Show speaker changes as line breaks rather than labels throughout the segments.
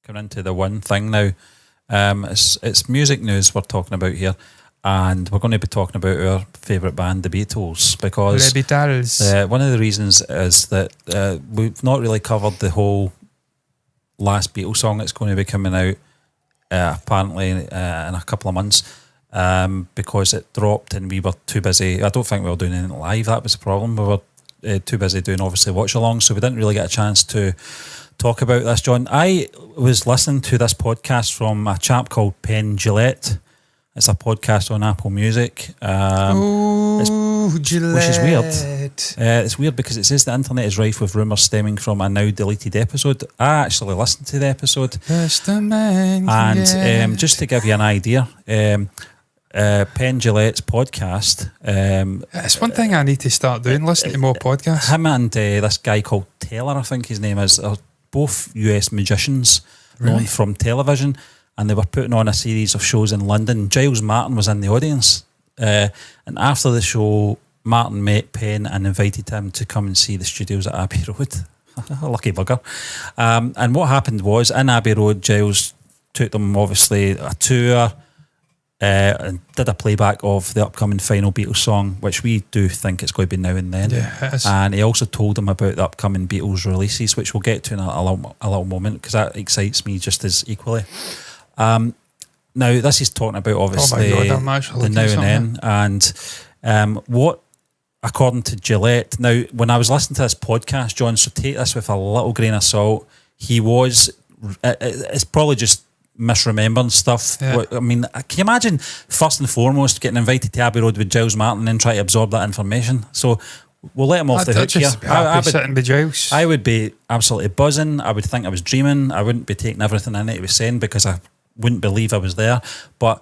coming into the one thing now. It's music news we're talking about here, and we're going to be talking about our favourite band, the Beatles, because
the Beatles.
One of the reasons is that we've not really covered the whole last Beatles song that's going to be coming out apparently in a couple of months, because it dropped and we were too busy. I don't think we were doing anything live. That was the problem. We were too busy doing obviously watch along, so we didn't really get a chance to talk about this, John. I was listening to this podcast from a chap called Penn Jillette. It's a podcast on Apple Music.
Gillette.
Which is weird. It's weird because it says the internet is rife with rumours stemming from a now deleted episode. I actually listened to the episode. And just to give you an idea, Penn Jillette's podcast.
It's one thing I need to start doing, listening to more podcasts.
Him and this guy called Taylor, I think his name is, are both US magicians known from television, and they were putting on a series of shows in London. Giles Martin was in the audience, and after the show, Martin met Penn and invited him to come and see the studios at Abbey Road. Lucky bugger. And what happened was, in Abbey Road, Giles took them obviously a tour, and did a playback of the upcoming final Beatles song, which we do think it's going to be Now and Then.
Yeah, it is.
And he also told them about the upcoming Beatles releases, which we'll get to in a little moment, because that excites me just as equally. Now, this is talking about obviously the Now and Then, and what, according to Gillette, now when I was listening to this podcast, John, so take this with a little grain of salt, it's probably just misremembering stuff.
Yeah.
I mean, can you imagine first and foremost getting invited to Abbey Road with Giles Martin and try to absorb that information? So we'll let him off the hook here.
Sitting with Giles.
I would be absolutely buzzing. I would think I was dreaming. I wouldn't be taking everything in that he was saying because I wouldn't believe I was there. But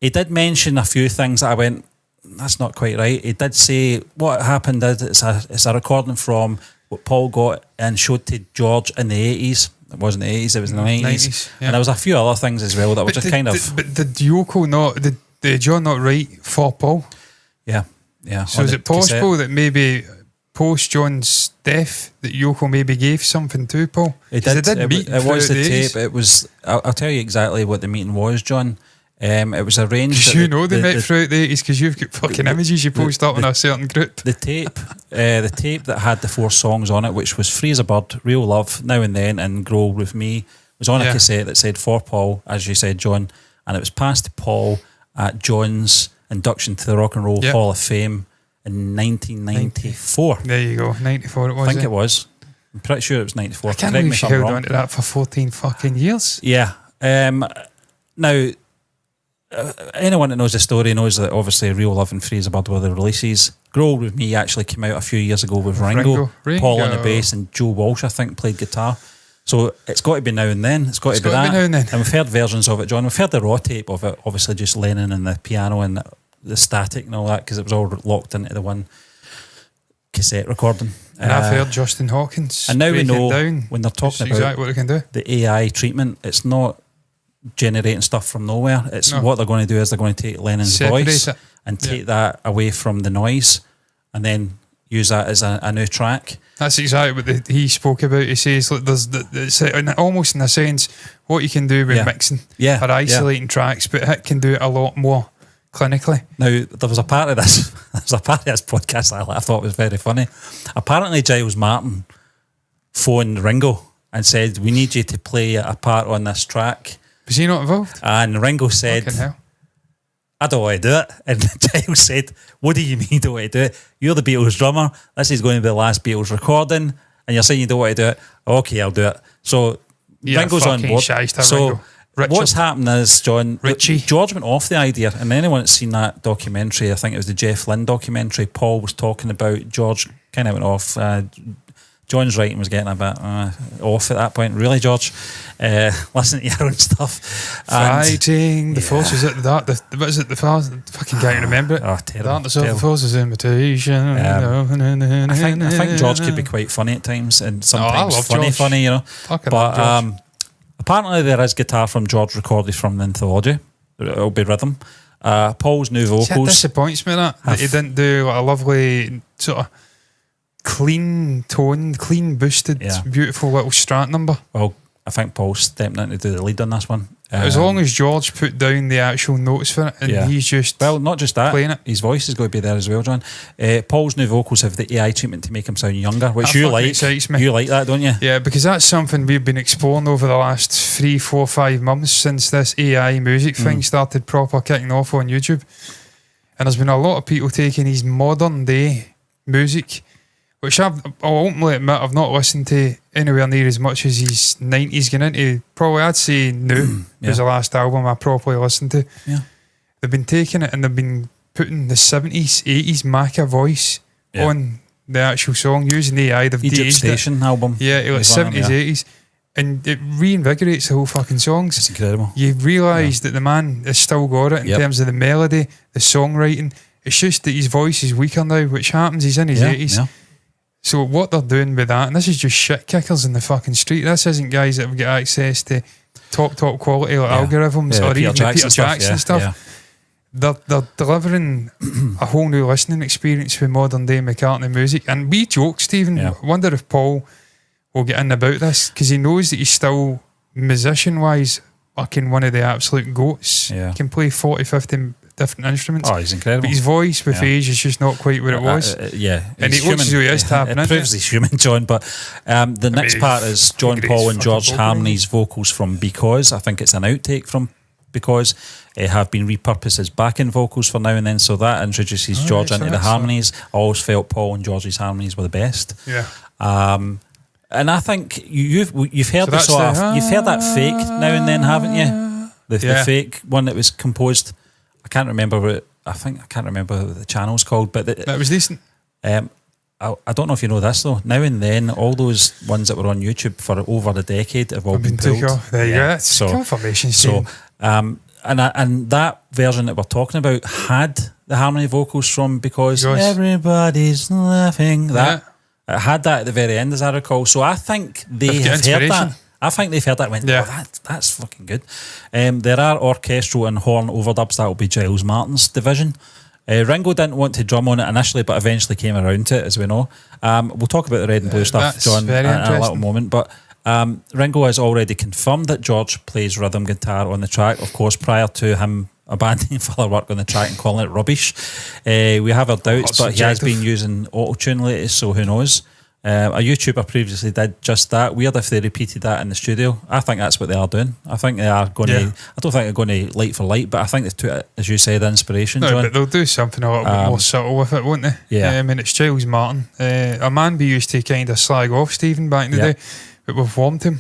he did mention a few things that I went, that's not quite right. He did say what happened is it's a recording from what Paul got and showed to George in the 80s. It wasn't the 80s, it was in the 90s.
Yeah.
And there was a few other things as well that were just kind of...
But did Yoko not... Did John not write for Paul?
Yeah.
So is it possible that maybe post John's death that Yoko maybe gave something to Paul?
It was the tape. It was... I'll tell you exactly what the meeting was, John. It was arranged...
Because they met throughout the 80s, because you've got fucking images you post up in a certain group.
The tape that had the 4 songs on it, which was Free as a Bird, Real Love, Now and Then, and Grow With Me, was on a cassette that said for Paul, as you said, John, and it was passed to Paul at John's induction to the Rock and Roll Hall of Fame in 1994.
There you go, 94 it was.
I think it was. I'm pretty sure it was 94.
I can't believe she held on to that for 14 fucking years.
Yeah. Now... anyone that knows the story knows that obviously Real Love and Free as a Bird were the releases. Grow With Me actually came out a few years ago with Ringo. Paul on the bass and Joe Walsh, I think, played guitar. So it's got to be Now and Then. It's got to be that.
Now and Then.
And we've heard versions of it, John. We've heard the raw tape of it, obviously just Lennon and the piano and the static and all that, because it was all locked into the one cassette recording.
And I've heard Justin Hawkins.
And now we know when they're talking about
exactly what they can do.
The AI treatment, it's not generating stuff from nowhere. It's what they're going to do is they're going to take Lennon's voice and take that away from the noise and then use that as a new track.
That's exactly what he spoke about. He says like it's almost in a sense what you can do with mixing or isolating tracks, but it can do it a lot more clinically.
Now there was a part of this podcast that I thought was very funny. Apparently Giles Martin phoned Ringo and said, we need you to play a part on this track.
Was he not involved?
And Ringo said, I don't want to do it. And Giles said, what do you mean you don't want to do it? You're the Beatles drummer. This is going to be the last Beatles recording. And you're saying you don't want to do it. Okay, I'll do it. So Ringo's on board. So what's happened is, John, George went off the idea. And anyone that's seen that documentary, I think it was the Jeff Lynne documentary, Paul was talking about, George kind of went off. John's writing was getting a bit off at that point. Really, George? Listen to your own stuff.
Fighting the forces at the what is it? The fucking can't remember it.
Oh, terrible.
The forces invitation.
I think George could be quite funny at times, and sometimes funny, you know. But apparently there is guitar from George recorded from the anthology. It'll be rhythm. Paul's new vocals.
It disappoints me that he didn't do like a lovely sort of clean toned, clean boosted, beautiful little Strat number.
Well, I think Paul's stepping in to do the lead on this one.
As long as George put down the actual notes for it, and he's just
not just that,
playing it.
His voice is going to be there as well, John. Paul's new vocals have the AI treatment to make him sound younger, which you like.
Excites me.
You like that, don't you?
Yeah, because that's something we've been exploring over the last 3, 4, 5 months since this AI music thing started proper kicking off on YouTube. And there's been a lot of people taking his modern day music, which I'll openly admit I've not listened to anywhere near as much as his 90s going into. Probably I'd say New was the last album I properly listened to.
Yeah.
They've been taking it and they've been putting the 70s, 80s Macca voice on the actual song using the AI. They've
Egypt Station album.
Yeah, like 70s, 80s. And it reinvigorates the whole fucking songs.
It's incredible.
You realise that the man has still got it in terms of the melody, the songwriting. It's just that his voice is weaker now, which happens. He's in his 80s. Yeah. So what they're doing with that, and this is just shit kickers in the fucking street. This isn't guys that have got access to top quality like algorithms or even Peter Jackson stuff. They're delivering a whole new listening experience with modern day McCartney music. And we joke, Stephen, wonder if Paul will get in about this, because he knows that he's still musician wise fucking one of the absolute goats. He can play 40, 50 different instruments.
Oh, he's incredible.
But his voice with age is just not quite what it was.
And
it looks as though he is tapping into
it. Proves he's human, John. But the next part is John Paul and George Harmony's vocals from Because. I think it's an outtake from Because. Have been repurposed as backing vocals for Now and Then, so that introduces George into the harmonies. I always felt Paul and George's harmonies were the best. And I think you've heard you've heard that fake Now and Then, haven't you? The fake one that was composed. I can't remember what I can't remember what the channel's called, but
that was decent.
I don't know if you know this though. Now and Then, all those ones that were on YouTube for over a decade have all been pulled.
There you go. It's confirmation.
So, and that version that we're talking about had the harmony vocals from Because Everybody's Laughing. That it had that at the very end, as I recall. So I think they have heard that. I think they've heard that and went, that's fucking good. There are orchestral and horn overdubs. That will be Giles Martin's division. Ringo didn't want to drum on it initially, but eventually came around to it, as we know. We'll talk about the red and blue stuff, John, in a little moment. But Ringo has already confirmed that George plays rhythm guitar on the track, of course, prior to him abandoning further work on the track and calling it rubbish. We have our doubts, but he has been using auto-tune lately, so who knows. A YouTuber previously did just that. Weird if they repeated that in the studio. I think that's what they are doing. I think they are going to. I don't think they're going to light for light, but I think they took it, as you said, inspiration.
No,
John.
But they'll do something a little bit more subtle with it, won't they?
Yeah.
I mean, it's Giles Martin, a man we used to kind of slag off Stephen back in the day, but we've warmed him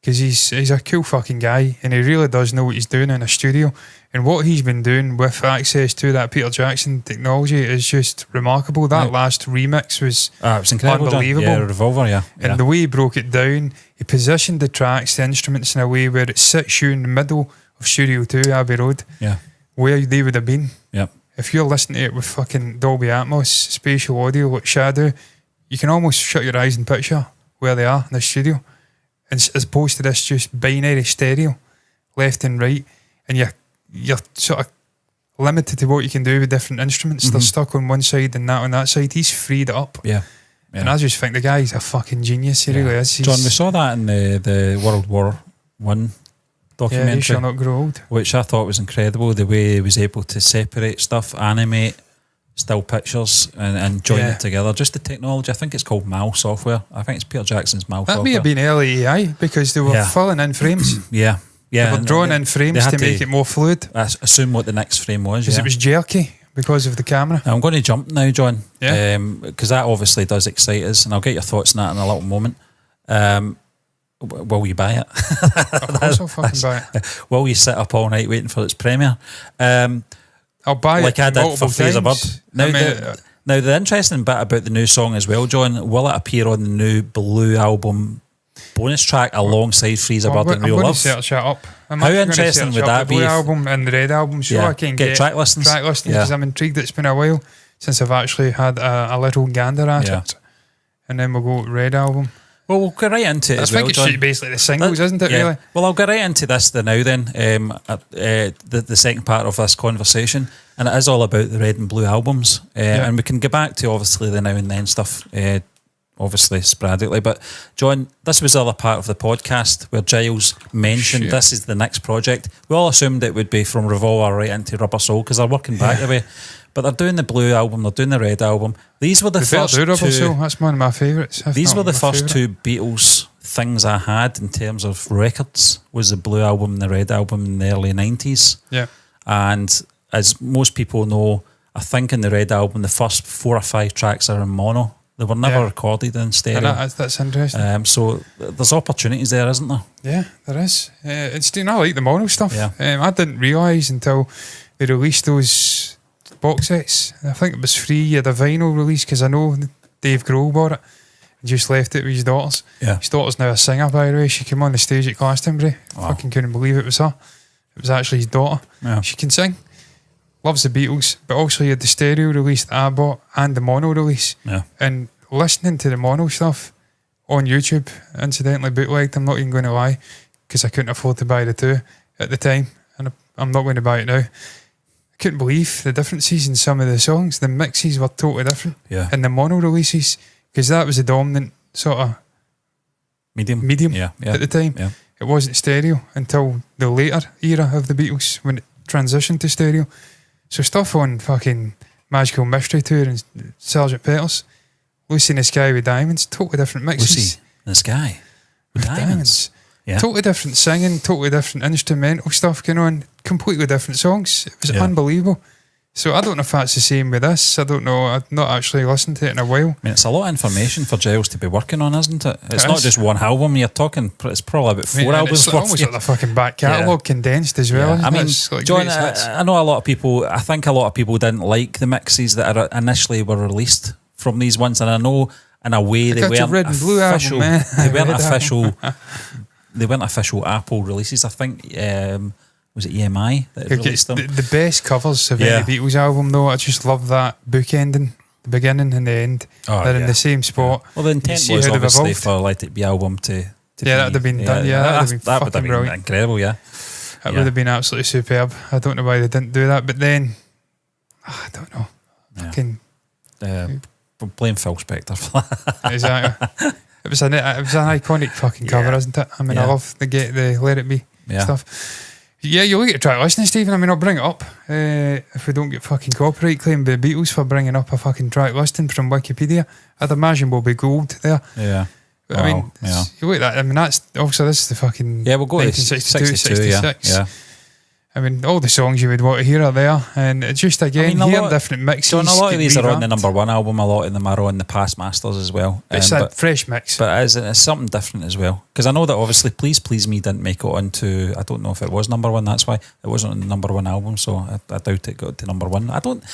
because he's a cool fucking guy and he really does know what he's doing in a studio. And what he's been doing with access to that Peter Jackson technology is just remarkable. That last remix was
it was incredible,
unbelievable.
John. Yeah, Revolver,
And the way he broke it down, he positioned the tracks, the instruments in a way where it sits you in the middle of Studio 2, Abbey Road, where they would have been. If you're listening to it with fucking Dolby Atmos, spatial audio like Shadow, you can almost shut your eyes and picture where they are in the studio. And as opposed to this just binary stereo, left and right, and you're sort of limited to what you can do with different instruments. They're stuck on one side and that on that side. He's freed it up. And I just think the guy's a fucking genius. He really is.
John, we saw that in the World War I documentary.
He shall not grow old.
Which I thought was incredible, the way he was able to separate stuff, animate still pictures and join it together. Just the technology. I think it's called MAL software. I think it's Peter Jackson's MAL software.
That may have been early AI because they were filling in frames. They were drawing in frames to make it more fluid.
I assume what the next frame was.
Because it was jerky because of the camera.
Now, I'm going to jump now, John. Because that obviously does excite us, and I'll get your thoughts on that in a little moment. Will you buy it?
Of course I'll fucking buy it.
Will you sit up all night waiting for its premiere?
I'll buy
like
it
I did for Fraser Bird.
Now,
the interesting bit about the new song as well, John, will it appear on the new Blue album bonus track alongside Freezer Bird and Real Love?
I'm going to search that up.
How interesting would that be?
The Blue album and the Red album, so I can get
track listings.
Because I'm intrigued. It's been a while since I've actually had a little gander at it. And then we'll go to Red album.
Well, we'll get right into it as well, John.
I think it's basically the singles, isn't it, really?
Well, I'll get right into this now then, the second part of this conversation. And it is all about the Red and Blue albums. And we can get back to, obviously, the Now and Then stuff obviously sporadically. But John, this was the other part of the podcast where Giles mentioned this is the next project. We all assumed it would be from Revolver right into Rubber Soul because they're working back away. But they're doing the Blue album, they're doing the Red album. These were the first two.
Rubber Soul. That's one of my favourites.
These were the first two Beatles things I had in terms of records. Was the Blue album and the Red album in the early 90s.
Yeah.
And as most people know, I think in the Red album the first 4 or 5 tracks are in mono. They were never recorded in stereo.
That's interesting.
So there's opportunities there, isn't there?
Yeah, there is. I like the mono stuff.
Yeah.
I didn't realise until they released those box sets. I think it was free. You had a vinyl release because I know Dave Grohl bought it and just left it with his daughters.
Yeah.
His daughter's now a singer, by the way. She came on the stage at Glastonbury.
Wow.
Fucking couldn't believe it was her. It was actually his daughter.
Yeah.
She can sing. Loves the Beatles, but also you had the stereo release that I bought and the mono release.
Yeah.
And listening to the mono stuff on YouTube, incidentally bootlegged, I'm not even going to lie, because I couldn't afford to buy the two at the time, and I'm not going to buy it now. I couldn't believe the differences in some of the songs. The mixes were totally different.
Yeah.
And the mono releases, because that was the dominant sort of medium at the time.
Yeah.
It wasn't stereo until the later era of the Beatles when it transitioned to stereo. So stuff on fucking Magical Mystery Tour and Sgt. Pepper's, Lucy in the Sky with Diamonds, totally different mixes.
Lucy in the Sky with Diamonds. Yeah.
Totally different singing, totally different instrumental stuff going on, completely different songs. It was unbelievable. So I don't know if that's the same with this. I don't know. I've not actually listened to it in a while.
I mean, it's a lot of information for Giles to be working on, isn't it? It's not just one album. You're talking, it's probably about 4 albums.
It's almost like the fucking back catalogue condensed as well.
Yeah. I mean,
like
John, I know a lot of people, I think a lot of people didn't like the mixes that initially were released from these ones, and I know in a way they weren't
Red and Blue
official.
album,
They weren't official. They weren't official Apple releases. I think was it EMI that released them?
The best covers of any Beatles album, though. I just love that bookending, the beginning and the end. They're in the same spot.
Well, the intent was obviously for Let It Be album to
that'd have been done. That would have been
incredible. Yeah,
that would have been absolutely superb. I don't know why they didn't do that, but then I don't know. Fucking
blame Phil Spector for that.
Exactly. It was an iconic fucking cover, isn't it? I mean, I love the Let It Be stuff. Yeah, you look at the track listing, Stephen. I mean, I'll bring it up if we don't get fucking copyright claim by the Beatles for bringing up a fucking track listing from Wikipedia. I'd imagine we'll be gold there.
Yeah.
But, I mean, you look at that. I mean, that's also this is the fucking
we'll go
1962, 66.
Yeah.
I mean, all the songs you would want to hear are there, and it's just again hearing different mixes.
John, a lot of these are on the #1 album. A lot of them are on the Past Masters as well.
It's a fresh mix,
but it's something different as well. Because I know that obviously "Please Please Me" didn't make it onto. I don't know if it was #1. That's why it wasn't on the #1 album. So I doubt it got to #1. I don't.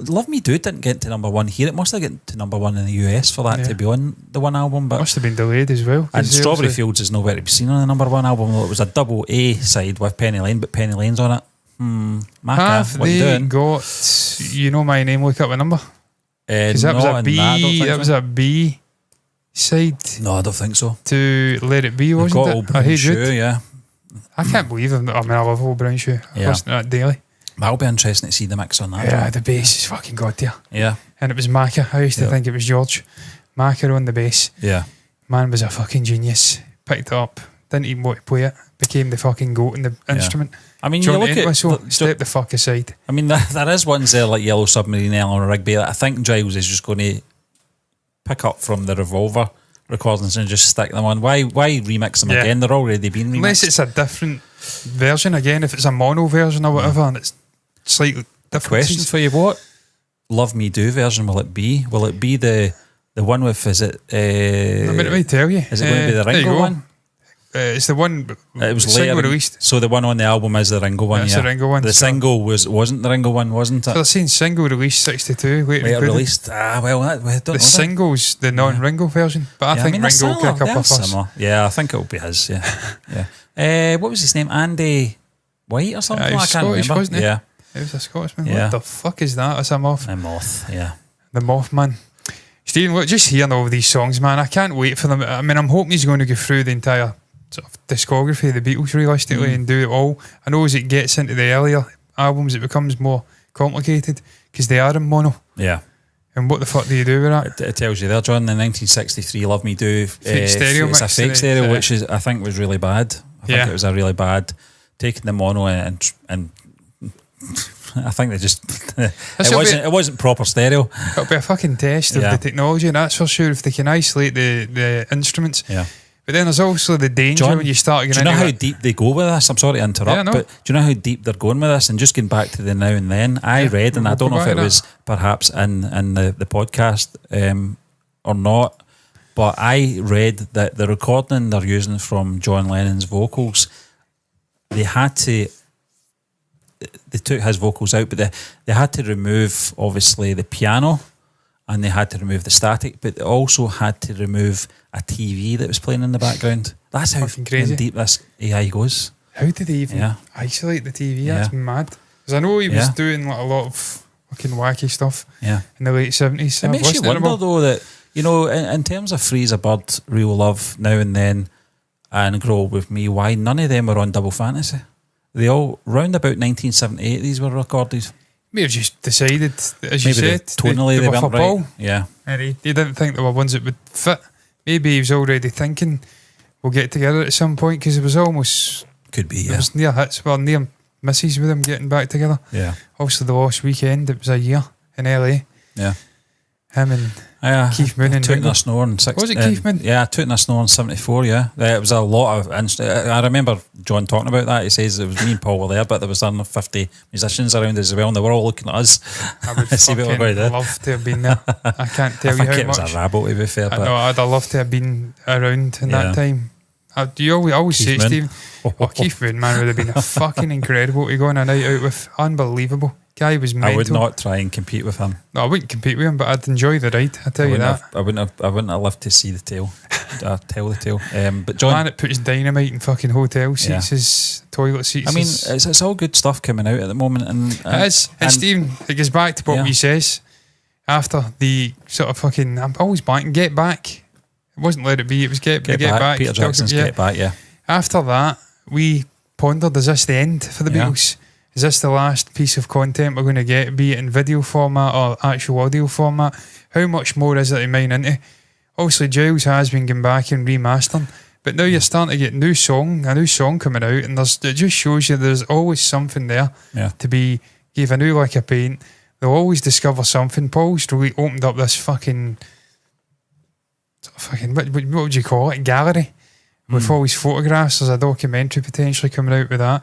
"Love Me Do" didn't get to #1 here. It must have gotten to #1 in the US for that to be on the one album. But
must have been delayed as well.
And "Strawberry Fields" is nowhere to be seen on the #1 album. It was a double A side with Penny Lane, but Penny Lane's on it.
Have
what you doing?
Got You Know My Name, Look Up a Number? Because that was a B. That was a B side.
No, I don't think so.
To Let It Be, wasn't it?
Old Brown Shoe, yeah.
I can't believe it. I mean, I love Old Brown Shoe. I listen to that daily.
That'll be interesting to see the mix on that.
Yeah, the bass is fucking god tier.
Yeah.
And it was Macca. I used to think it was George. Macca on the bass.
Yeah.
Man was a fucking genius. Picked it up. Didn't even want to play it. Became the fucking goat in the instrument.
I mean,
John
you look
at step the fuck aside.
I mean, there is ones there like Yellow Submarine, Eleanor Rigby that I think Giles is just going to pick up from the Revolver recordings and just stick them on. Why remix them again? They're already been remixed.
Unless it's a different version again, if it's a mono version or whatever, and it's slightly different.
Question for you: what "Love Me Do" version will it be? Will it be the one with? Is it?
I mean, let me tell you.
Is it going to be the Ringo one?
It's the one.
It was later
released.
So the one on the album is the Ringo one.
It's the Ringo one.
The single wasn't the Ringo one, wasn't it?
So they're saying single released 62. Later
released. I don't know.
The single's the non-Ringo version, but I think Ringo will kick up a fuss.
Yeah, I think it'll be his. Yeah. What was his name? Andy White or something?
He was Scottish, wasn't he?
Yeah.
He was a Scotsman. What the fuck is that? It's a moth.
A moth. Yeah.
The Mothman. Stephen, look, just hearing all of these songs, man, I can't wait for them. I mean, I'm hoping he's going to go through the entire sort of discography of the Beatles realistically and do it all. I know as it gets into the earlier albums, it becomes more complicated because they are in mono.
Yeah.
And what the fuck do you do with that?
It tells you there, John. The 1963 "Love Me Do"
Fake stereo
it's a
mix,
fake stereo,
yeah.
which I think was really bad. I think it was a really bad taking the mono and I think they just it wasn't proper stereo.
It'll be a fucking test of the technology, and that's for sure, if they can isolate the instruments.
Yeah.
But then there's also the danger, John, when you start getting.
Do you know how deep they go with this? I'm sorry to interrupt, but do you know how deep they're going with this? And just getting back to the now and then, I read, and I don't know if it was perhaps in the podcast or not, but I read that the recording they're using from John Lennon's vocals, they took his vocals out, but they had to remove, obviously, the piano, and they had to remove the static, but they also had to remove a TV that was playing in the background. That's how
crazy
deep this AI goes.
How did they even isolate the TV? That's mad. Because I know he was doing like a lot of fucking wacky stuff in the late 70s.
It makes you wonder, though, that, you know, in terms of Freeze a Bird, Real Love, Now and Then, and Grow Old With Me, why none of them were on Double Fantasy? They all, round about 1978, these were recorded.
Maybe just decided, as you said,
tonally they weren't right. Yeah.
And he didn't think there were ones that would fit. Maybe he was already thinking we'll get together at some point, because it was almost...
Could be,
It was near hits, well, near misses with them getting back together.
Yeah.
Obviously, the Lost Weekend, it was a year in LA.
Yeah.
Him and Keith Moon and
Tooting a Snore in 60.
Was it Keith Moon?
Yeah, Tooting a Snore in 74, yeah. It was a lot of... I remember John talking about that. He says it was me and Paul were there, but there was another 50 musicians around as well, and they were all looking at us.
I would fucking love to have been there. I can't tell you how much. I think
it was a rabble, to be fair.
No, I'd have loved to have been around in that time. I always say, Stephen, Keith Moon, man, would have been a fucking incredible to go on a night out with. Unbelievable. Guy was mental.
I would not try and compete with him.
No, I wouldn't compete with him, but I'd enjoy the ride. I tell you that.
I wouldn't have lived to see the tale. Tell the tale. But John,
man, it puts dynamite in fucking hotel seats, his toilet seats.
I mean, it's all good stuff coming out at the moment, and
it is. And Stephen, it goes back to what he says after the sort of fucking. I'm always blanking. Get Back. It wasn't Let It Be. It was Get Back.
Peter Jackson's Get Back. Yeah.
After that, we pondered: is this the end for the Beatles? Is this the last piece of content we're going to get, be it in video format or actual audio format? How much more is it to mine into? Obviously, Giles has been going back and remastering, but now you're starting to get a new song coming out, and it just shows you there's always something there to be give a new lick of paint. They'll always discover something. Paul's really opened up this fucking what would you call it? Gallery with all his photographs. There's a documentary potentially coming out with that.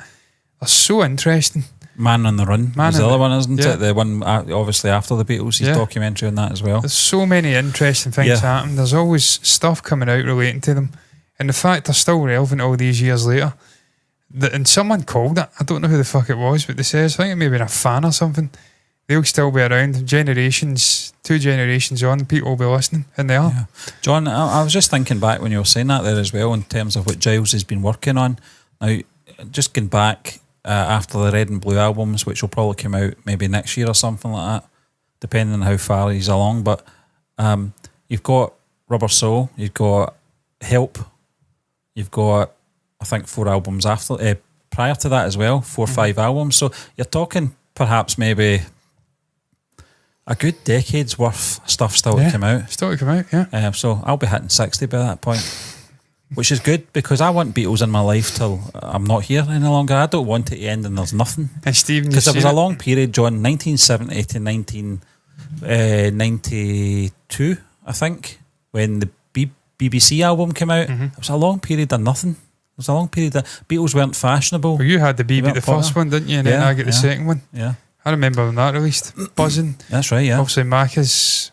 They're so interesting. Man on the Run is the other one, isn't it? The one obviously after the Beatles, his documentary on that as well. There's so many interesting things happening. There's always stuff coming out relating to them, and the fact they're still relevant all these years later. And someone called it, I don't know who the fuck it was, but they says, I think it may have been a fan or something. They'll still be around. 2 generations on, people will be listening, and they are. Yeah.
John, I was just thinking back when you were saying that there as well, in terms of what Giles has been working on. Now, just going back after the Red and Blue albums, which will probably come out maybe next year or something like that, depending on how far he's along. But you've got Rubber Soul, you've got Help, you've got, I think, 4 albums after prior to that as well, 4 or 5 albums. So you're talking perhaps maybe a good decade's worth of stuff still to come out.
Still to come out, yeah.
So I'll be hitting 60 by that point, which is good, because I want Beatles in my life till I'm not here any longer. I don't want it to end and there's nothing.
And Stephen,
because there was a long period, John, 1970 to 1992, I think, when the BBC album came out. It was a long period of nothing. It was a long period of Beatles weren't fashionable.
Well, you had the BB, the first one, didn't you? And then I get the second one.
Yeah.
I remember when that released. Buzzing.
That's right, yeah.
Obviously, Macca's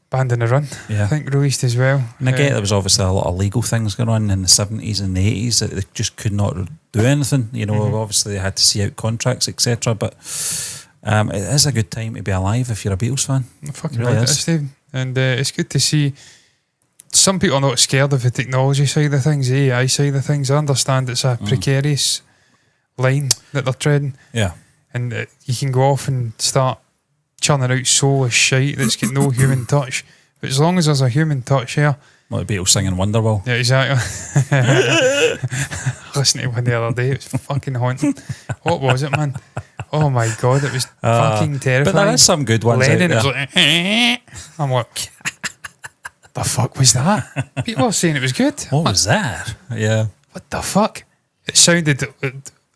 Band on the Run, I think, released as well.
And again, there was obviously a lot of legal things going on in the 70s and the 80s that they just could not do anything. You know, obviously they had to see out contracts, etc. But it is a good time to be alive if you're a Beatles fan.
Fucking right, it is, Steve. And it's good to see some people are not scared of the technology side of things, the AI side of things. I understand it's a precarious line that they're treading. Yeah. And you can go off and start churning out soulless shite that's got no human touch. But as long as there's a human touch here...
Like the Beatles singing Wonderwall.
Yeah, exactly. I listened to one the other day. It was fucking haunting. What was it, man? Oh my God, it was fucking terrifying.
But there is some good ones
Lennon
out
was
there.
like, I'm like, the fuck was that? People are saying it was good.
What was that? Yeah.
What the fuck? It sounded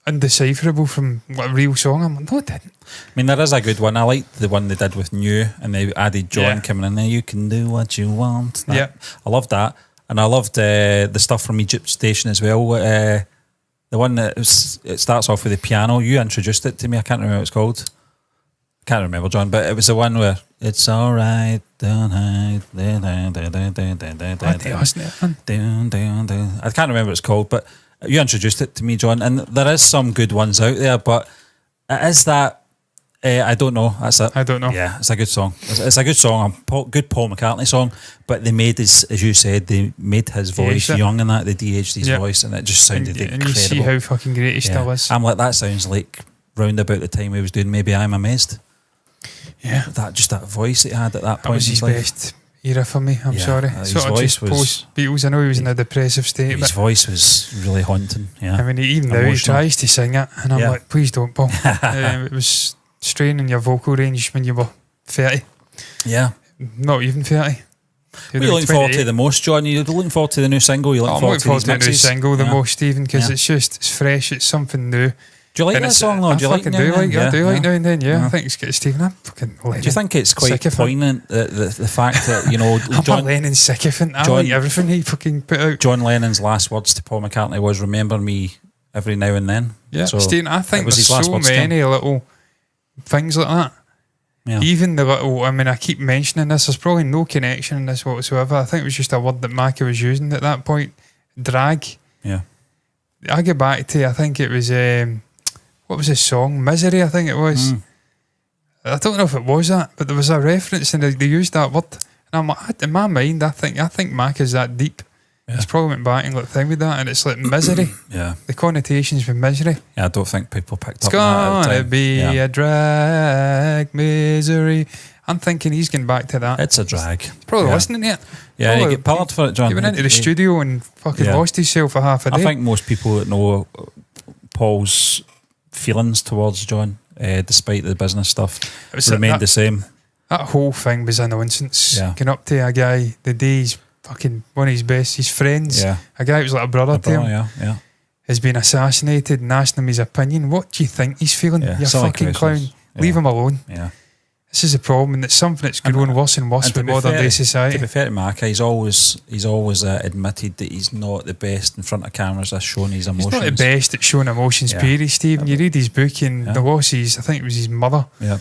indecipherable from a real song. I'm like, no, it didn't.
I mean, there is a good one. I liked the one they did with New, and they added John
Yeah.
coming in there. You can do what you want. That-
Yeah.
I loved that. And I loved the stuff from Egypt Station as well. The one that it starts off with the piano. You introduced it to me. I can't remember what it's called. I can't remember, John, but it was the one where it's all right.
Bloody wasn't it, man?
I can't remember what it's called, but you introduced it to me, John, and there is some good ones out there, but it is that I don't know. That's it.
I don't know.
Yeah, it's a good song. It's a good song, good Paul McCartney song, but they made his, as you said, they made his voice
De-aged it.
young and that, they de-aged his
Yeah.
voice, and it just sounded incredible.
And you see how fucking great he still is.
I'm like, that sounds like round about the time he was doing Maybe I'm Amazed.
Yeah.
That voice that he had at that
That
point
was
in
his
life.
best era for me. I'm
Yeah,
sorry.
his
Sort of
voice
just
was-
post Beatles. I know he was in a depressive state,
His
but
voice was really haunting. Yeah.
I mean, even now he
Emotional.
tries to sing it, and I'm
Yeah.
like, please don't, Paul. It was straining your vocal range when you were 30.
Yeah.
Not even 30.
What are you looking forward to the most, John? You're looking forward to the new single? You're looking
I'm
forward
looking forward
to
to the
these
new
mixes?
single the
Yeah.
most, Stephen, because
Yeah.
it's fresh, it's something new.
Do you like
And
that
it's-
song though?
I
Do you like
fucking
Now
do
and
like
Then?
I do like Now and Then, yeah.
Yeah.
I think it's good, Stephen. I'm fucking Lennon.
Do you think it's quite
sycophant.
poignant the fact that, you know,
I'm a
John
Lennon sycophant. I
John-
like everything he fucking put out.
John Lennon's last words to Paul McCartney was "Remember me every now and then."
Yeah,
So
Stephen, I
it
think
was
there's
his last
so
words to him.
many little things like that.
Yeah.
Even the little, I mean, I keep mentioning this, there's probably no connection in this whatsoever. I think it was just a word that Mackie was using at that point. Drag.
Yeah.
I get back to, I think it was, what was his song? Misery, I think it was. I don't know if it was that, but there was a reference and they used that word. And I'm like, in my mind, I think Mac is that deep.
Yeah.
He's probably went back and got thing with that, and it's like misery.
Yeah.
The connotations with misery.
Yeah, I don't think people picked
It's
up on that at the
gonna
time.
be
Yeah.
a drag, misery. I'm thinking he's going back to that.
It's a drag.
He's probably
Yeah.
listening to it.
Yeah, you
Probably-
get pillared for it, John.
He went into the
He-
studio and fucking
Yeah.
lost himself for half a day.
I think most people that know Paul's feelings towards John, despite the business stuff,
It was
remained
that-
the same.
That whole thing was a nonsense.
Yeah.
Going up to a guy the day he's fucking one of his best, his friends,
Yeah.
a guy who was like a brother to him,
Yeah.
has been assassinated and asking him his opinion. What do you think he's feeling?
Yeah,
You
silly
fucking
questions.
clown. Leave
Yeah.
him alone.
Yeah.
This is a problem, and it's something that's growing worse and worse
And to
with
be
modern
fair-
day
To
society.
be fair to Macca, he's always admitted that he's not the best in front of cameras at showing his
He's
emotions.
not the best at showing emotions,
Yeah.
period, Stephen. You read his book and
Yeah.
the losses, I think it was his mother.
Yeah.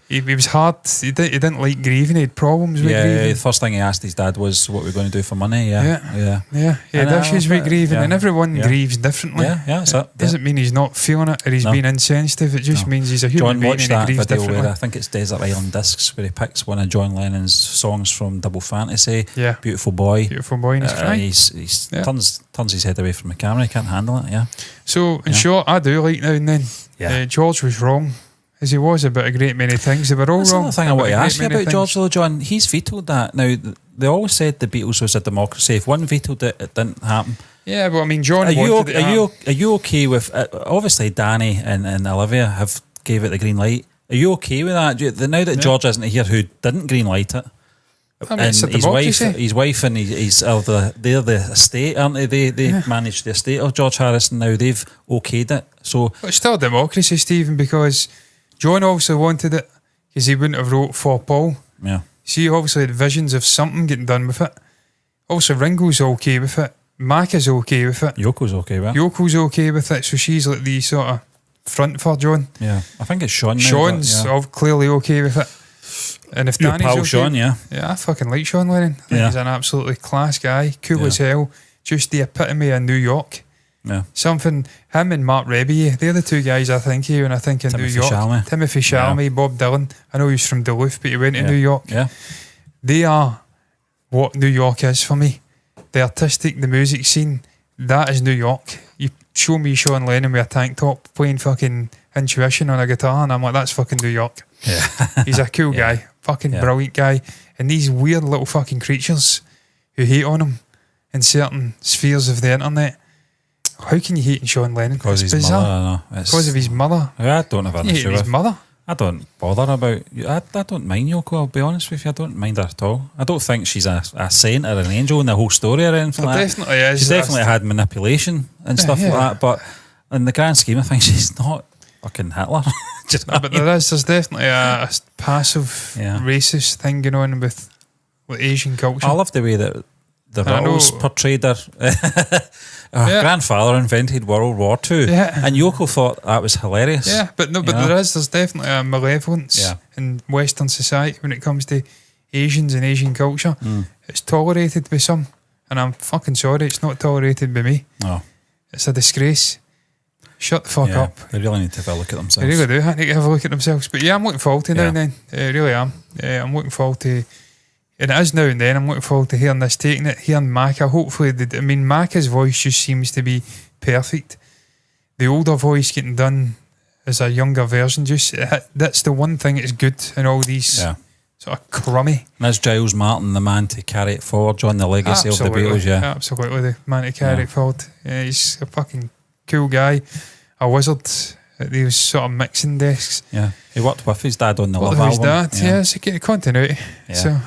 He was hard. He didn't like grieving. He had problems with
Yeah,
grieving.
the first thing he asked his dad was what we're going to do for money. Yeah.
Yeah. Yeah, he had
And,
issues with grieving,
yeah.
and everyone
Yeah.
grieves differently.
Yeah, that's it.
Doesn't mean he's not feeling it or he's
No.
being insensitive. It just
No.
means he's a human
John
being
watched
and he
that
grieves
video
differently.
where I think it's Desert Island Discs where he picks one of John Lennon's songs from Double Fantasy,
Yeah,
Beautiful Boy.
beautiful boy, and he's crying.
He's
Yeah.
turns his head away from the camera. He can't handle it. Yeah.
So, in
Yeah.
short, I do like Now and Then.
Yeah.
George was wrong, as he was about a great many things. They were all
That's
wrong.
another thing I want to
about a
ask you
great many
about George though, John. He's vetoed that. Now, they always said the Beatles was a democracy. If one vetoed it, it didn't happen.
Yeah, but I mean, John
Are you,
wanted it to
are you okay with obviously Danny and Olivia have gave it the green light? Are you okay with that? Now that George isn't here, who didn't green light it,
I mean, it's a
and
democracy.
his wife and they're the estate, aren't they? They manage the estate of George Harrison now. They've okayed it. So
But it's still a democracy, Stephen, because John obviously wanted it because he wouldn't have wrote for Paul.
yeah,
So he obviously had visions of something getting done with it. Also, Ringo's okay with it. Mac is okay with it.
Yoko's okay with it.
Yoko's okay with it. So she's like the sort of front for John.
Yeah, I think it's Sean. Now,
Sean's
but, yeah.
clearly okay with it. And if
Your
Danny's
pal
okay,
Sean, yeah.
I fucking like Sean Lennon. I think
Yeah.
he's an absolutely class guy, cool
Yeah.
as hell, just the epitome of New York.
Yeah.
Something, him and Mark Rebier, they're the two guys I think of when I think of New
Timothy
York.
Chalamet.
Timothy Chalamet, Bob Dylan. I know he's from Duluth, but he went to
Yeah.
New York.
Yeah.
They are what New York is for me. The artistic, the music scene, that is New York. You show me Sean Lennon with a tank top playing fucking Intuition on a guitar, and I'm like, that's fucking New York.
Yeah.
He's a cool
Yeah.
guy, fucking
Yeah.
brilliant guy. And these weird little fucking creatures who hate on him in certain spheres of the internet. How can you hate Sean Lennon?
Because
It's
his
bizarre.
mother, I know.
Because of his mother.
Yeah, I don't have an
You
issue
hate his
with.
mother.
I don't bother about. I don't mind Yoko. I'll be honest with you. I don't mind her at all. I don't think she's a saint or an angel in the whole story or anything
There
like
definitely
that.
is.
She's definitely had manipulation and stuff like that. But in the grand scheme of things, she's not fucking Hitler. Do you know what I mean?
There's definitely a passive racist thing going on with Asian culture.
I love the way that the Beatles portrayed her. Grandfather invented World War II, and Yoko thought that was hilarious.
Yeah, but there's definitely a malevolence in Western society when it comes to Asians and Asian culture. It's tolerated by some, and I'm fucking sorry, it's not tolerated by me.
No,
it's a disgrace. Shut the fuck up.
They really need to have a look at themselves.
They really do. I need to have a look at themselves. But yeah, I'm looking forward to now and then. I really am. I'm looking forward to, and it is now and then, I'm looking forward to hearing this, taking it, hearing Macca. Hopefully, Macca's voice just seems to be perfect. The older voice getting done as a younger version, that's the one thing that's good in all these sort of crummy.
And is Giles Martin the man to carry it forward, John, the legacy of the Beatles? Yeah,
absolutely, the man to carry it forward. Yeah, he's a fucking cool guy, a wizard at these sort of mixing desks.
Yeah, he worked with his dad on the Love
album. His dad, it's a continuity.
Yeah.
So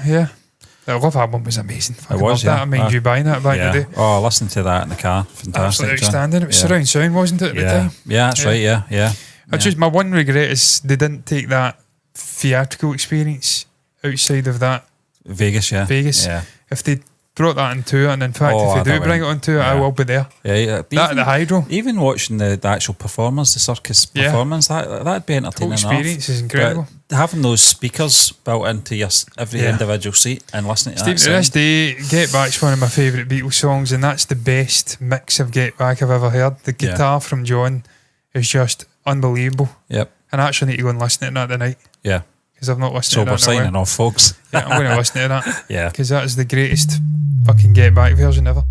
the Love album was amazing.
It was,
that. I mind you buying that back in the day.
Oh, listening to that in the car, fantastic.
Absolutely outstanding. It was surround sound, wasn't it, at the time?
Yeah, that's right. Yeah.
Just my one regret is they didn't take that theatrical experience outside of that
Vegas. Yeah.
If they brought that into it, and in fact, if they do bring it onto it, I will be there.
Yeah.
That at the Hydro.
Even watching the actual performance, the circus performance, that'd be entertaining.
The experience is incredible.
But having those speakers built into every individual seat and listening to
that. To this day, Get Back's one of my favourite Beatles songs, and that's the best mix of Get Back I've ever heard. The guitar from John is just unbelievable.
Yep.
And I actually need to go and listen to that tonight.
Yeah.
Because I've not listened to that.
So we're signing off, folks.
Yeah, I'm going to listen to that.
Yeah.
Because that is the greatest fucking Get Back version ever.